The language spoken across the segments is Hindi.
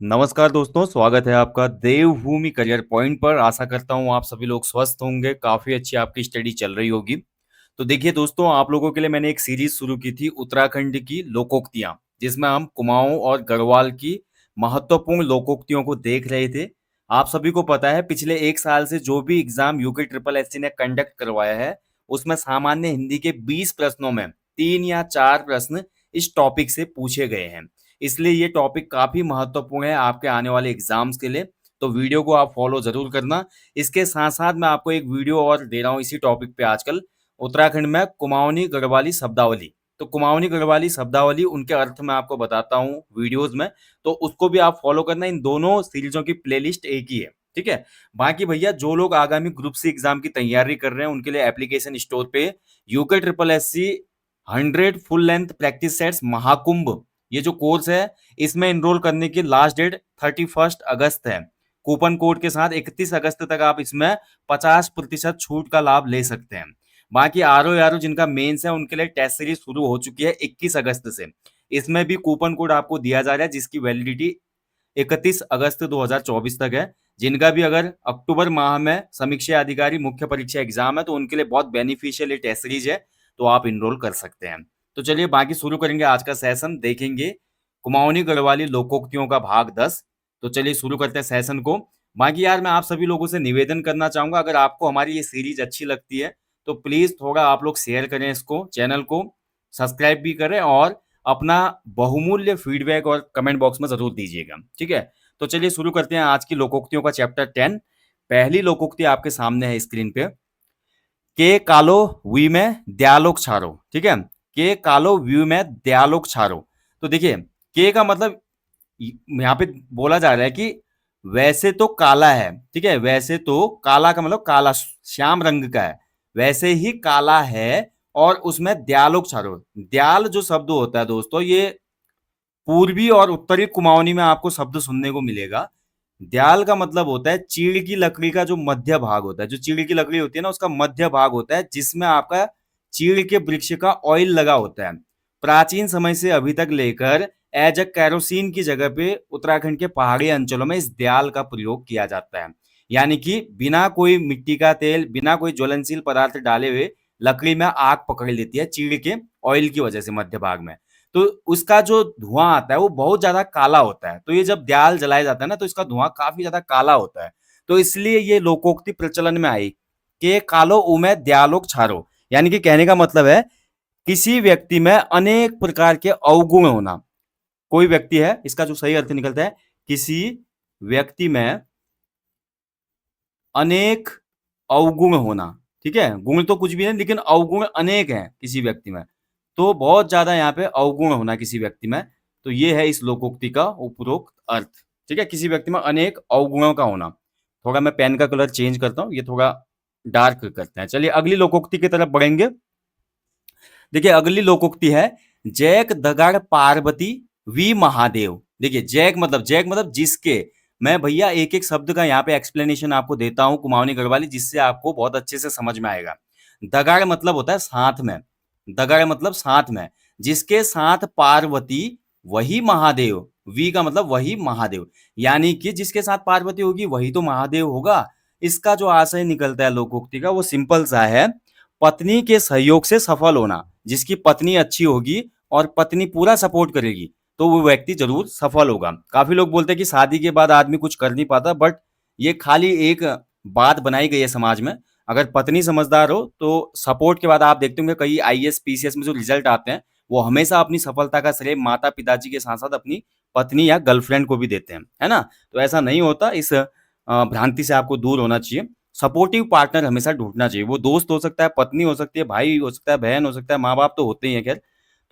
नमस्कार दोस्तों, स्वागत है आपका देवभूमि करियर पॉइंट पर। आशा करता हूँ आप सभी लोग स्वस्थ होंगे, काफ़ी अच्छी आपकी स्टडी चल रही होगी। तो देखिए दोस्तों, आप लोगों के लिए मैंने एक सीरीज शुरू की थी उत्तराखंड की लोकोक्तियाँ, जिसमें हम कुमाऊँ और गढ़वाल की महत्वपूर्ण लोकोक्तियों को देख रहे थे। आप सभी को पता है पिछले एक साल से जो भी एग्जाम यूके ट्रिपल एससी ने कंडक्ट करवाया है, उसमें सामान्य हिंदी के 20 प्रश्नों में 3 या 4 प्रश्न इस टॉपिक से पूछे गए हैं। इसलिए ये टॉपिक काफी महत्वपूर्ण है आपके आने वाले एग्जाम्स के लिए। तो वीडियो को आप फॉलो जरूर करना। इसके साथ साथ मैं आपको एक वीडियो और दे रहा हूँ इसी टॉपिक पे आजकल, उत्तराखंड में कुमाऊनी गढ़वाली शब्दावली। तो कुमाऊनी गढ़वाली शब्दावली उनके अर्थ में आपको बताता हूँ वीडियोस में, तो उसको भी आप फॉलो करना। इन दोनों सीरीजों की प्लेलिस्ट एक ही है, ठीक है। बाकी भैया जो लोग आगामी ग्रुप सी एग्जाम की तैयारी कर रहे हैं, उनके लिए एप्लीकेशन स्टोर पे UK triple S C 100 full length practice sets Mahakumbh, ये जो कोर्स है, इसमें एनरोल करने की लास्ट डेट 31 अगस्त है। कूपन कोड के साथ 31 अगस्त तक आप इसमें 50% छूट का लाभ ले सकते हैं। बाकी आर जिनका मेंस है, उनके लिए टेस्ट सीरीज शुरू हो चुकी है 21 अगस्त से। इसमें भी कूपन कोड आपको दिया जा रहा है, जिसकी वैलिडिटी 31 अगस्त 2024 तक है। जिनका भी अगर अक्टूबर माह में समीक्षा अधिकारी मुख्य परीक्षा एग्जाम है, तो उनके लिए बहुत बेनिफिशियल ये टेस्ट सीरीज है, तो आप इनरोल कर सकते हैं। तो चलिए बाकी शुरू करेंगे आज का सेशन, देखेंगे कुमाऊनी गढ़वाली लोकोक्तियों का भाग 10। तो चलिए शुरू करते हैं सेशन को। बाकी यार मैं आप सभी लोगों से निवेदन करना चाहूंगा, अगर आपको हमारी ये सीरीज अच्छी लगती है तो प्लीज थोड़ा आप लोग शेयर करें, इसको चैनल को सब्सक्राइब भी करें और अपना बहुमूल्य फीडबैक और कमेंट बॉक्स में जरूर दीजिएगा, ठीक है। तो चलिए शुरू करते हैं आज की लोकोक्तियों का चैप्टर 10। पहली लोकोक्ति आपके सामने है स्क्रीन पे। के कालो वी में दयालोक छारो, ठीक है। के कालो व्यू में दयालोक छारो। तो देखिए, के का मतलब यहाँ पे बोला जा रहा है कि वैसे तो काला है, ठीक है, वैसे तो काला का मतलब काला श्याम रंग का है, वैसे ही काला है और उसमें दयालोक छारो। दयाल जो शब्द होता है दोस्तों, ये पूर्वी और उत्तरी कुमाऊनी में आपको शब्द सुनने को मिलेगा। द्याल का मतलब होता है चीड़ की लकड़ी का जो मध्य भाग होता है, जो चीड़ की लकड़ी होती है ना, उसका मध्य भाग होता है, जिसमें आपका चीड़ के वृक्ष का ऑयल लगा होता है। प्राचीन समय से अभी तक लेकर एज अ कैरोसिन की जगह पे उत्तराखंड के पहाड़ी अंचलों में इस द्याल का प्रयोग किया जाता है। यानी कि बिना कोई मिट्टी का तेल, बिना कोई ज्वलनशील पदार्थ डाले हुए लकड़ी में आग पकड़ लेती है चीड़ के ऑयल की वजह से मध्य भाग में। तो उसका जो धुआं आता है वो बहुत ज्यादा काला होता है। तो ये जब द्याल जलाया जाता है ना, तो इसका धुआं काफी ज्यादा काला होता है। तो इसलिए ये लोकोक्ति प्रचलन में आई कि कालो उमे द्यालोक छारो। यानी कि कहने का मतलब है किसी व्यक्ति में अनेक प्रकार के अवगुण होना। कोई व्यक्ति है, इसका जो सही अर्थ निकलता है किसी व्यक्ति में अनेक अवगुण होना, ठीक है। गुण तो कुछ भी नहीं, लेकिन अवगुण अनेक हैं किसी व्यक्ति में, तो बहुत ज्यादा यहाँ पे अवगुण होना किसी व्यक्ति में। तो ये है इस लोकोक्ति का उपरोक्त अर्थ, ठीक है, किसी व्यक्ति में अनेक अवगुणों का होना। थोड़ा मैं पेन का कलर चेंज करता हूँ, ये थोड़ा डार्क करते हैं। चलिए अगली लोकोक्ति की तरफ बढ़ेंगे। देखिए अगली लोकोक्ति है जैक दगड़ पार्वती वी महादेव। देखिए जैक मतलब जिसके। मैं भैया एक एक शब्द का यहाँ पे एक्सप्लेनेशन आपको देता हूँ कुमाऊनी गढ़वाली, जिससे आपको बहुत अच्छे से समझ में आएगा। दगाड़ मतलब होता है साथ में, दगाड़ मतलब साथ में, जिसके साथ पार्वती वही महादेव। वी का मतलब वही महादेव, यानी कि जिसके साथ पार्वती होगी वही तो महादेव होगा। इसका जो आशय निकलता है लोकोक्ति का, वो सिंपल सा है, पत्नी के सहयोग से सफल होना। जिसकी पत्नी अच्छी होगी और पत्नी पूरा सपोर्ट करेगी, तो वो व्यक्ति जरूर सफल होगा। काफी लोग बोलते हैं कि शादी के बाद आदमी कुछ कर नहीं पाता, बट ये खाली एक बात बनाई गई है समाज में। अगर पत्नी समझदार हो तो सपोर्ट के बाद आप देखते होंगे कई आईएएस पीसीएस में जो रिजल्ट आते हैं, वो हमेशा अपनी सफलता का श्रेय माता पिताजी के साथ साथ अपनी पत्नी या गर्लफ्रेंड को भी देते हैं, है ना। तो ऐसा नहीं होता, इस भ्रांति से आपको दूर होना चाहिए। सपोर्टिव पार्टनर हमेशा ढूंढना चाहिए। वो दोस्त हो सकता है, पत्नी हो सकती है, भाई हो सकता है, बहन हो सकता है, माँ बाप तो होते ही हैं खैर।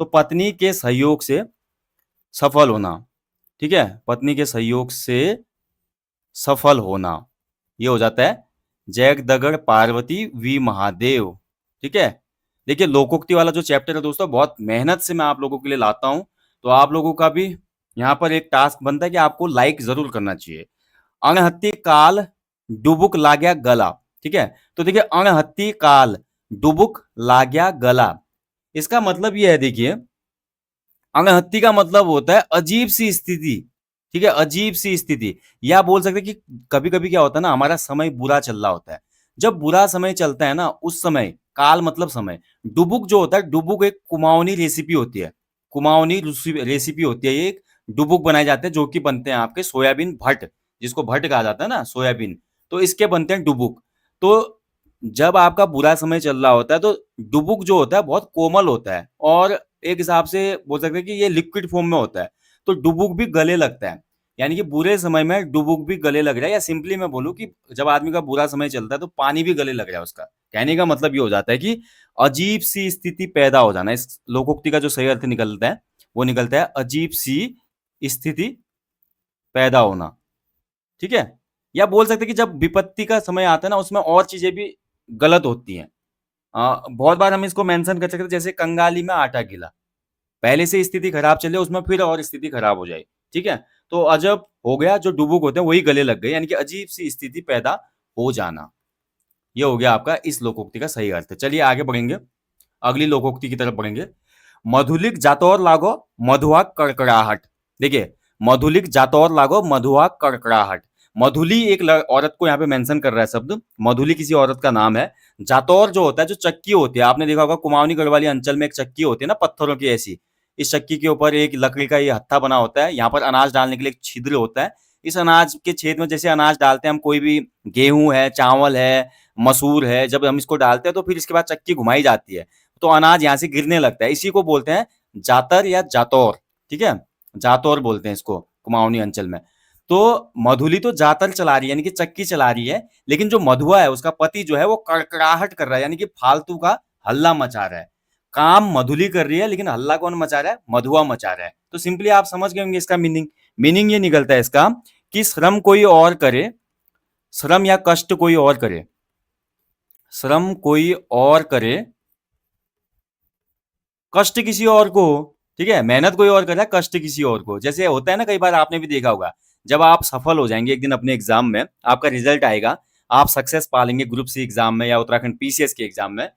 तो पत्नी के सहयोग से सफल होना, ठीक है, पत्नी के सहयोग से सफल होना, ये हो जाता है जैक दगड़ पार्वती वी महादेव, ठीक है। देखिए लोकोक्ति वाला जो चैप्टर है दोस्तों, बहुत मेहनत से मैं आप लोगों के लिए लाता हूं। तो आप लोगों का भी यहाँ पर एक टास्क बनता है कि आपको लाइक जरूर करना चाहिए। अणहत्ती काल डुबुक लाग्या गला, ठीक है। तो देखिए अणहत्ती काल डुबुक लाग्या गला, इसका मतलब यह है, देखिए अणहत्ती का मतलब होता है अजीब सी स्थिति, ठीक है, अजीब सी स्थिति। या बोल सकते हैं कि कभी कभी क्या होता है ना, हमारा समय बुरा चल रहा होता है। जब बुरा समय चलता है ना, उस समय, काल मतलब समय, डुबुक जो होता है, डुबुक एक कुमाऊनी रेसिपी होती है। कुमाऊनी रेसिपी होती है ये। एक डुबुक बनाए जाते हैं जो कि बनते हैं आपके सोयाबीन भट्ट, जिसको भट्ट कहा जाता है ना, सोयाबीन। तो इसके बनते हैं डुबुक। तो जब आपका बुरा समय चल रहा होता है तो डुबुक जो होता है बहुत कोमल होता है, और एक हिसाब से बोल सकते हैं कि ये लिक्विड फॉर्म में होता है। तो डुबुक भी गले लगता है। यानी कि बुरे समय में डुबुक भी गले लग रहा है, या सिंपली मैं बोलूं कि जब आदमी का बुरा समय चलता है तो पानी भी गले लग रहा है उसका। कहने का मतलब ये हो जाता है कि अजीब सी स्थिति पैदा हो जाना। इस लोकोक्ति का जो सही अर्थ निकलता है वो निकलता है अजीब सी स्थिति पैदा होना। ठीक है। या बोल सकते हैं कि जब विपत्ति का समय आता है ना, उसमें और चीजें भी गलत होती हैं। बहुत बार हम इसको मेंशन कर सकते हैं, जैसे कंगाली में आटा गीला। पहले से स्थिति खराब चले, उसमें फिर और स्थिति खराब हो जाए। ठीक है। तो अजब हो गया, जो डुबुक होते हैं वही गले लग गए, यानी कि अजीब सी स्थिति पैदा हो जाना। ये हो गया आपका इस लोकोक्ति का सही अर्थ। चलिए आगे बढ़ेंगे, अगली लोकोक्ति की तरफ बढ़ेंगे। मधुलिक जातौर लागो मधुआ कड़कड़ाहट। देखिए, मधुलिक जातौर लागो मधुआ कड़कड़ाहट। मधुली एक औरत को यहाँ पे मेंशन कर रहा है शब्द। मधुली किसी औरत का नाम है। जातौर जो होता है, जो चक्की होती है, आपने देखा होगा कुमाऊनी गढ़वाली अंचल में एक चक्की होती है ना, पत्थरों की ऐसी। इस चक्की के ऊपर एक लकड़ी का ये हत्था बना होता है, यहाँ पर अनाज डालने के लिए एक छिद्र होता है। इस अनाज के छेद में जैसे अनाज डालते हैं हम, कोई भी गेहूं है, चावल है, मसूर है, जब हम इसको डालते हैं तो फिर इसके बाद चक्की घुमाई जाती है, तो अनाज यहाँ से गिरने लगता है। इसी को बोलते हैं जातर या जातौर। ठीक है, जातौर बोलते हैं इसको कुमाऊनी अंचल में। तो मधुली तो जातर चला रही है, यानी कि चक्की चला रही है, लेकिन जो मधुआ है, उसका पति जो है वो कड़कड़ाहट कर रहा है, यानी कि फालतू का हल्ला मचा रहा है। काम मधुली कर रही है, लेकिन हल्ला कौन मचा रहा है? मधुआ मचा रहा है। तो सिंपली आप समझ गए होंगे इसका मीनिंग। मीनिंग ये निकलता है इसका कि श्रम कोई और करे, श्रम या कष्ट कोई और करे, श्रम कोई और करे, कष्ट किसी और को हो। ठीक है, मेहनत कोई और कर रहा है, कष्ट किसी और को। जैसे होता है ना, कई बार आपने भी देखा होगा, जब आप सफल हो जाएंगे एक दिन अपने एग्जाम में, आपका रिजल्ट आएगा, आप सक्सेस पा लेंगे ग्रुप सी एग्जाम में या उत्तराखंड पीसीएस के एग्जाम में,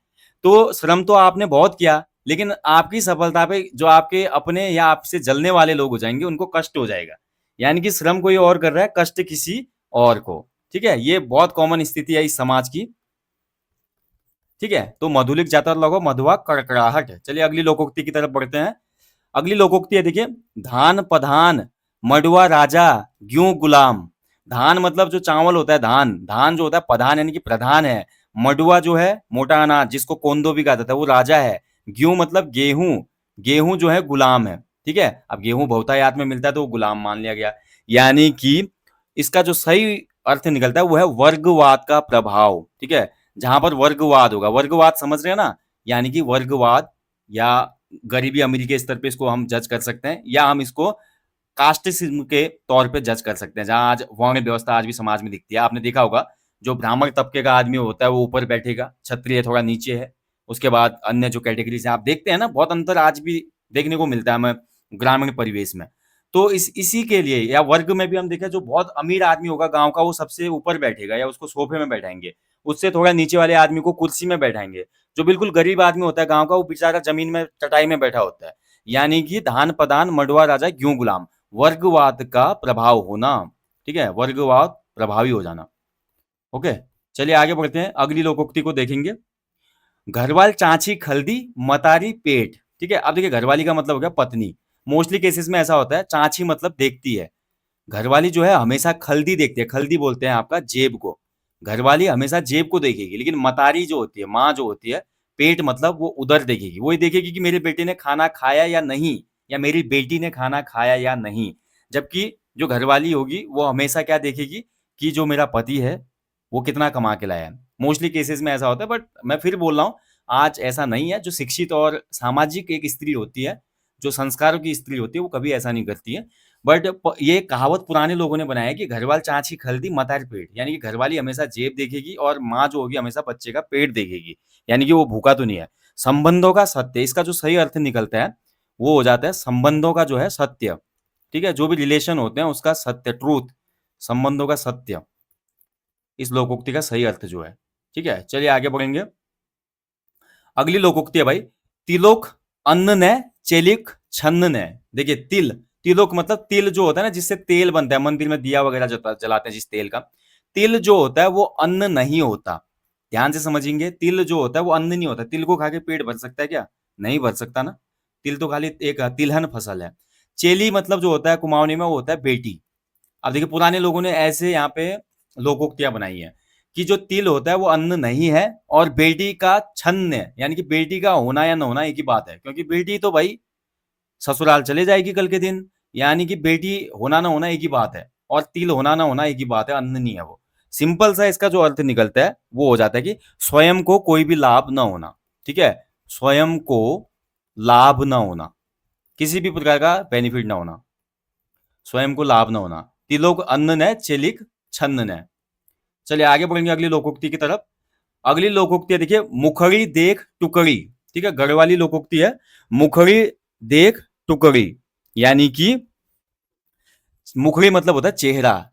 तो श्रम तो आपने बहुत किया, लेकिन आपकी सफलता पे जो आपके अपने या आपसे जलने वाले लोग हो जाएंगे, उनको कष्ट हो जाएगा। यानी कि श्रम कोई और कर रहा है, कष्ट किसी और को। ठीक है, ये बहुत कॉमन स्थिति है इस समाज की। ठीक है, तो मधुलिक जातर लगो मधुआ कड़कड़ाहट। चलिए अगली लोकोक्ति की तरफ बढ़ते हैं। अगली लोकोक्ति है, देखिए, धान पधान मडुआ राजा ग्यों गुलाम। धान मतलब जो चावल होता है, धान, धान जो होता है, पधान यानी कि प्रधान है। मडुआ जो है मोटा अनाज, जिसको कोंदो भी कहा जाता है, वो राजा है। ग्यों मतलब गेहूं, गेहूं जो है गुलाम है। ठीक है, अब गेहूं बहुतायत में मिलता है तो वो गुलाम मान लिया गया। यानी कि इसका जो सही अर्थ निकलता है वो है वर्गवाद का प्रभाव। ठीक है, जहां पर वर्गवाद होगा, वर्गवाद समझ रहे हैं ना, यानी कि वर्गवाद, या गरीबी अमीरी के स्तर पे इसको हम जज कर सकते हैं, या हम इसको कास्टिज्म के तौर पे जज कर सकते हैं, जहां आज वर्ण व्यवस्था आज भी समाज में दिखती है। आपने देखा होगा, जो ब्राह्मण तबके का आदमी होता है वो ऊपर बैठेगा, क्षत्रिय थोड़ा नीचे है, उसके बाद अन्य जो कैटेगरीज हैं आप देखते हैं ना, बहुत अंतर आज भी देखने को मिलता है हमें ग्रामीण परिवेश में। तो इसी के लिए, या वर्ग में भी हम देखें, जो बहुत अमीर आदमी होगा गांव का, वो सबसे ऊपर बैठेगा या उसको सोफे में बैठाएंगे, उससे थोड़ा नीचे वाले आदमी को कुर्सी में बैठाएंगे। जो बिल्कुल गरीब आदमी होता है गांव का, वो बेचारा जमीन में चटाई में बैठा होता है। यानी कि धान पदान मडवा राजा क्यों गुलाम, वर्गवाद का प्रभाव होना। ठीक है, वर्गवाद प्रभावी हो जाना। ओके, चलिए आगे बढ़ते हैं, अगली लोकोक्ति को देखेंगे। घरवाल चाची खल्दी मतारी पेट। ठीक है, अब देखिए, घरवाली का मतलब हो गया पत्नी। मोस्टली केसेस में ऐसा होता है, चाची मतलब देखती है, घरवाली जो है हमेशा खल्दी देखती है। खल्दी बोलते हैं आपका जेब को। घरवाली हमेशा जेब को देखेगी, लेकिन मतारी जो होती है, माँ जो होती है, पेट मतलब वो उधर देखेगी, वही देखेगी कि मेरे बेटे ने खाना खाया या नहीं, या मेरी बेटी ने खाना खाया या नहीं। जबकि जो घरवाली होगी वो हमेशा क्या देखेगी कि जो मेरा पति है वो कितना कमा के लाया है। मोस्टली केसेस में ऐसा होता है, बट मैं फिर बोल रहा हूँ, आज ऐसा नहीं है। जो शिक्षित और सामाजिक एक स्त्री होती है, जो संस्कारों की स्त्री होती है, वो कभी ऐसा नहीं करती है। बट ये कहावत पुराने लोगों ने बनाया है कि घरवाल चाची खल्दी मतार पेट, यानी कि घरवाली हमेशा जेब देखेगी और माँ जो होगी हमेशा बच्चे का पेट देखेगी, यानी कि वो भूखा तो नहीं है। संबंधों का सत्य, इसका जो सही अर्थ निकलता है वो हो जाता है संबंधों का जो है सत्य। ठीक है, जो भी रिलेशन होते हैं उसका सत्य, ट्रूथ, संबंधों का सत्य, इस लोकोक्ति का सही अर्थ जो है। ठीक है, चलिए आगे बढ़ेंगे। अगली लोकोक्ति है भाई, तिलोक अन्न ने चेलिक छन्न ने। देखिए, तिल, तिलोक मतलब तिल जो होता है ना, जिससे तेल बनता है, मंदिर में दिया वगैरह जलाते हैं जिस तेल का, तिल जो होता है वो अन्न नहीं होता। ध्यान से समझेंगे, तिल जो होता है वो अन्न नहीं होता। तिल को खा के पेट भर सकता है क्या? नहीं भर सकता ना। तिल तो खाली एक तिलहन फसल है। चेली मतलब जो होता है कुमाऊनी में, वो होता है बेटी। अब देखिए पुराने लोगों ने ऐसे यहाँ पे लोकोक्तियां बनाई है कि जो तिल होता है वो अन्न नहीं है, और बेटी का छन्न यानी कि बेटी का होना या न होना एक ही बात है, क्योंकि बेटी तो भाई ससुराल चले जाएगी कल के दिन। यानी कि बेटी होना ना होना एक ही बात है, और तिल होना ना होना एक ही बात है, अन्न नहीं है वो। सिंपल सा इसका जो अर्थ निकलता है वो हो जाता है कि स्वयं को कोई भी लाभ ना होना। ठीक है, स्वयं को लाभ ना होना, किसी भी प्रकार का बेनिफिट ना होना, स्वयं को लाभ ना होना। तिलोक अन्न न चेलिक छन्न न। चलिए आगे बढ़ेंगे अगली लोकोक्ति की तरफ। अगली लोकोक्ति है देखिए, मुखड़ी देख टुकड़ी। ठीक है, गढ़ वाली लोकोक्ति है, मुखड़ी देख टुकड़ी। यानी कि मुखड़ी मतलब होता है चेहरा,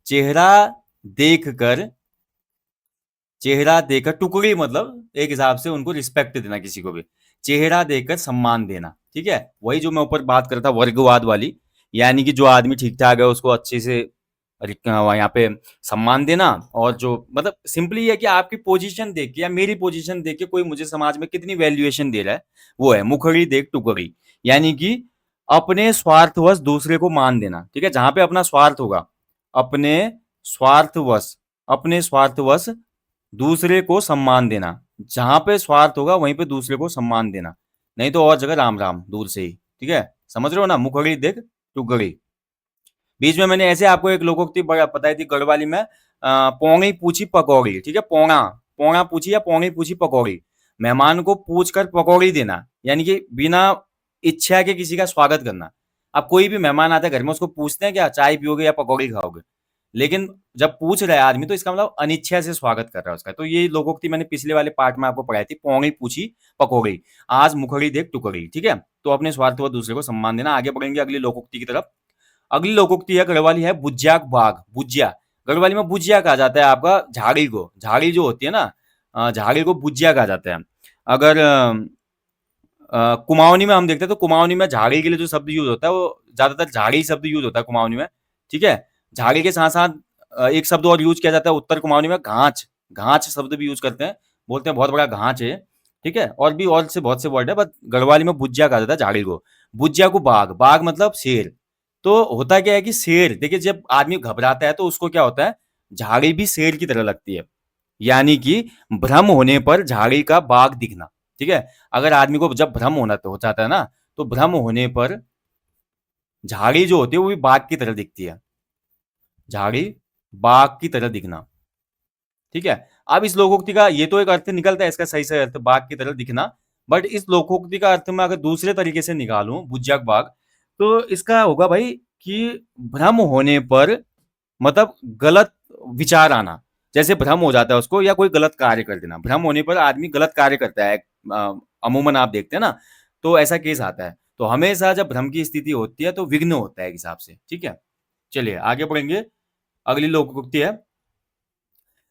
चेहरा देखकर, चेहरा देखकर, टुकड़ी मतलब एक हिसाब से उनको रिस्पेक्ट देना, किसी को भी चेहरा देखकर सम्मान देना। ठीक है, वही जो मैं ऊपर बात कर रहा था वर्गवाद वाली, यानी कि जो आदमी ठीक ठाक है उसको अच्छे से यहाँ पे सम्मान देना। और जो मतलब सिंपली है कि आपकी पोजीशन देख के या मेरी पोजीशन देख के कोई मुझे समाज में कितनी वैल्यूएशन दे रहा है, वो है मुखड़ी देख टुकड़ी। यानी कि अपने स्वार्थवश दूसरे को मान देना। ठीक है, जहां पे अपना स्वार्थ होगा, अपने स्वार्थवश, अपने स्वार्थवश दूसरे को सम्मान देना। जहां पे स्वार्थ होगा वहीं पे दूसरे को सम्मान देना, नहीं तो और जगह राम राम दूर से ही। ठीक है, समझ रहे हो ना, मुखड़ी देख टुकड़ी। बीच में मैंने ऐसे आपको एक लोकोक्ति बताई थी गढ़वाली में, पौंगी पूछी पकौड़ी। ठीक है, पौंगा, पौंगा पूछी या पौंगी पूछी पकौड़ी, मेहमान को पूछ कर पकौड़ी देना, यानी कि बिना इच्छा के किसी का स्वागत करना। अब कोई भी मेहमान आता है घर में, उसको पूछते हैं क्या चाय पियोगे या पकौड़ी खाओगे, लेकिन जब पूछ रहा है आदमी तो इसका मतलब अनिच्छा से स्वागत कर रहा है उसका। तो ये लोकोक्ति मैंने पिछले वाले पार्ट में आपको पढ़ाई थी, पौंगी पूछी पकौड़ी, आज मुखड़ी देख टुकड़ी। ठीक है, तो अपने स्वार्थ व दूसरे को सम्मान देना। आगे बढ़ेंगे अगली लोकोक्ति की तरफ। अगली लोकोक्ति है गढ़वाली है, बुज्जाक बाग। बुज्जिया, गढ़वाली में बुज्जिया कहा जाता है आपका झाड़ी को। झाड़ी जो होती है ना, झाड़ी को बुज्जिया कहा जाता है। अगर कुमाऊनी में हम देखते हैं तो कुमाऊनी में झाड़ी के लिए जो शब्द यूज होता है वो ज्यादातर झाड़ी शब्द यूज होता है कुमाऊनी में। ठीक है, झाड़ी के साथ साथ एक शब्द और यूज किया जाता है उत्तर कुमाऊनी में, घांच। घांच शब्द भी यूज करते हैं, बोलते हैं बहुत बड़ा घांच है। ठीक है, और भी और से बहुत से वर्ड है, बट गढ़वाली में बुज्जिया कहा जाता है झाड़ी को। बुज्जिया को बाघ, बाघ मतलब शेर। तो होता क्या है कि शेर, देखिए जब आदमी घबराता है तो उसको क्या होता है, झाड़ी भी शेर की तरह लगती है। यानी कि भ्रम होने पर झाड़ी का बाघ दिखना। ठीक है, अगर आदमी को जब भ्रम होना तो हो जाता है ना, तो भ्रम होने पर झाड़ी जो होती है वो भी बाघ की तरह दिखती है, झाड़ी बाघ की तरह दिखना। ठीक है, अब इस लोकोक्ति का ये तो एक अर्थ निकलता है, इसका सही सही अर्थ बाघ की तरह दिखना। बट इस लोकोक्ति का अर्थ में अगर दूसरे तरीके से निकालूं, बुज्जक बाघ, तो इसका होगा भाई कि भ्रम होने पर मतलब गलत विचार आना। जैसे भ्रम हो जाता है उसको, या कोई गलत कार्य कर देना। भ्रम होने पर आदमी गलत कार्य करता है, अमूमन आप देखते हैं ना, तो ऐसा केस आता है। तो हमेशा जब भ्रम की स्थिति होती है तो विघ्न होता है एक हिसाब से। ठीक है, चलिए आगे बढ़ेंगे। अगली लोकोक्ति है,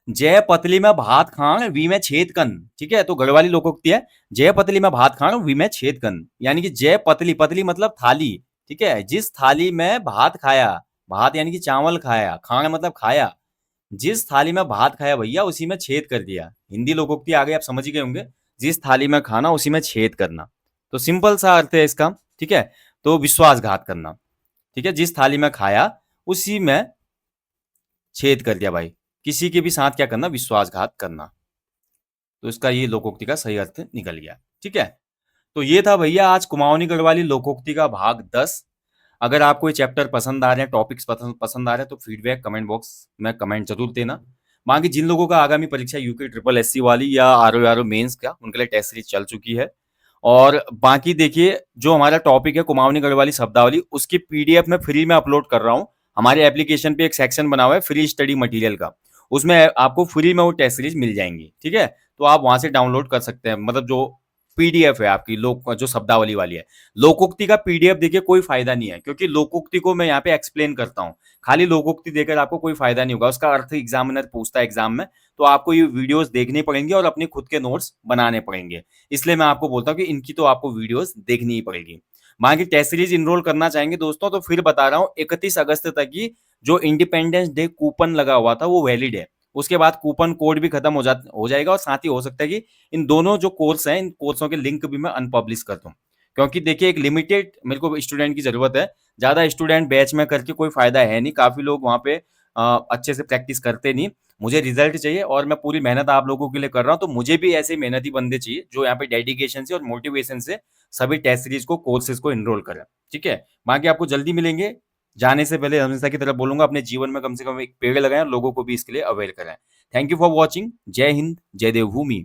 जय पतली में भात खान वी में छेद कन। ठीक है, तो गढ़वाली लोकोक्ति है, जय पतली में भात खान वी में छेद कन। यानी कि जय पतली, पतली मतलब थाली। ठीक है, जिस थाली में भात खाया, भात यानी कि चावल खाया, खान मतलब खाया, जिस थाली में भात खाया भैया उसी में छेद कर दिया। हिंदी लोकोक्ति आ गई, आप समझ ही गए होंगे, जिस थाली में खाना उसी में छेद करना। तो सिंपल सा अर्थ है इसका। ठीक है, तो विश्वासघात करना। ठीक है, जिस थाली में खाया उसी में छेद कर दिया भाई, किसी के भी साथ क्या करना, विश्वासघात करना। तो इसका ये लोकोक्ति का सही अर्थ निकल गया। ठीक है, तो ये था भैया आज कुमाऊनी गढ़वाली लोकोक्ति का भाग 10। अगर आपको ये चैप्टर पसंद आ रहे हैं, टॉपिक्स पसंद आ रहे हैं, तो फीडबैक कमेंट बॉक्स में कमेंट जरूर देना। बाकी जिन लोगों का आगामी परीक्षा यूके ट्रिपल एससी वाली या आर मेंस का, उनके लिए टेस्ट सीरीज चल चुकी है। और बाकी देखिए जो हमारा टॉपिक है कुमाऊनी गढ़वाली शब्दावली, उसकी पीडीएफ में फ्री में अपलोड कर रहा हूँ। हमारे एप्लीकेशन पे एक सेक्शन बना हुआ है फ्री स्टडी मटेरियल का, उसमें आपको फ्री में वो टेस्ट सीरीज मिल जाएंगी। ठीक है, तो आप वहां से डाउनलोड कर सकते हैं। मतलब जो पीडीएफ है आपकी लोक जो शब्दावली वाली है, लोकोक्ति का पीडीएफ देखिए कोई फायदा नहीं है, क्योंकि लोकोक्ति को मैं यहाँ पे एक्सप्लेन करता हूँ। खाली लोकोक्ति देकर आपको कोई फायदा नहीं होगा, उसका अर्थ एग्जामिनर पूछता है एग्जाम में, तो आपको ये वीडियोस देखने पड़ेंगे और अपने खुद के नोट्स बनाने पड़ेंगे। इसलिए मैं आपको बोलता हूँ कि इनकी तो आपको वीडियोस देखनी ही पड़ेगी। बाकी टेस्ट सीरीज इनरोल करना चाहेंगे दोस्तों तो फिर बता रहा हूँ 31 अगस्त तक की जो इंडिपेंडेंस डे कूपन लगा हुआ था वो वैलिड है। उसके बाद कूपन कोड भी खत्म हो जाएगा और साथ ही हो सकता है कि इन दोनों जो कोर्स हैं इन कोर्सों के लिंक भी मैं अनपब्लिश कर दूं, क्योंकि देखिए एक लिमिटेड मेरे को स्टूडेंट की जरूरत है। ज्यादा स्टूडेंट बैच में करके कोई फायदा है नहीं, काफी लोग वहां पे अच्छे से प्रैक्टिस करते नहीं। मुझे रिजल्ट चाहिए और मैं पूरी मेहनत आप लोगों के लिए कर रहा हूँ, तो मुझे भी ऐसे मेहनती बंदे चाहिए जो यहाँ पे डेडिकेशन से और मोटिवेशन से सभी टेस्ट सीरीज को कोर्सेज को इनरोल करें। ठीक है, बाकी आपको जल्दी मिलेंगे। जाने से पहले हमेशा की तरफ बोलूंगा अपने जीवन में कम से कम एक पेड़ लगाएं और लोगों को भी इसके लिए अवेयर करें। Thank you for watching. जय हिंद, जय देवभूमि।